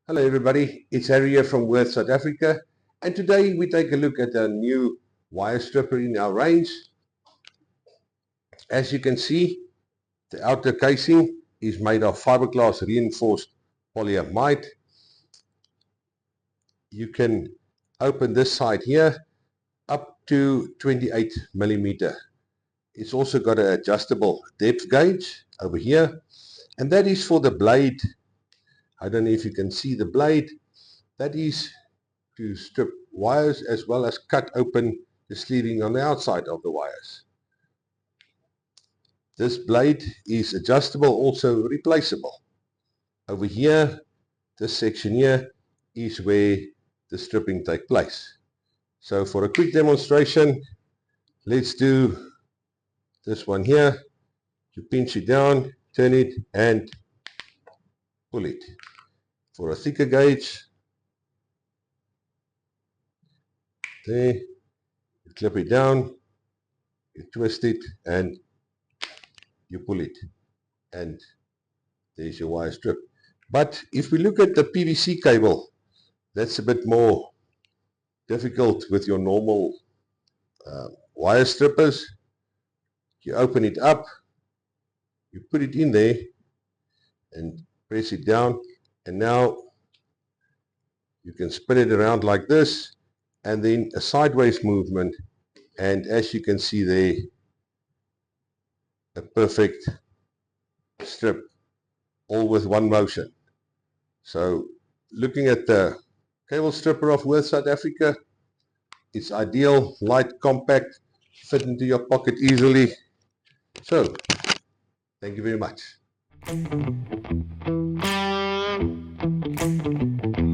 Hello everybody, it's Harry here from Würth, South Africa, and today we take a look at a new wire stripper in our range. As you can see, the outer casing is made of fiberglass reinforced polyamide. You can open this side here up to 28 millimeter. It's also got an adjustable depth gauge over here, and that is for the blade. I don't know if you can see the blade. That is to strip wires as well as cut open the sleeving on the outside of the wires. This blade is adjustable, also replaceable. Over here, this section here is where the stripping takes place. So for a quick demonstration, let's do this one here. You pinch it down, turn it and pull it. For a thicker gauge, there, you clip it down, you twist it and you pull it, and there's your wire strip. But if we look at the PVC cable, that's a bit more difficult with your normal wire strippers. You open it up, you put it in there and press it down, and now you can spin it around like this, and then a sideways movement, and as you can see there, a perfect strip, all with one motion. So looking at the cable stripper of Würth, South Africa, it's ideal, light, compact, fit into your pocket easily. So thank you very much.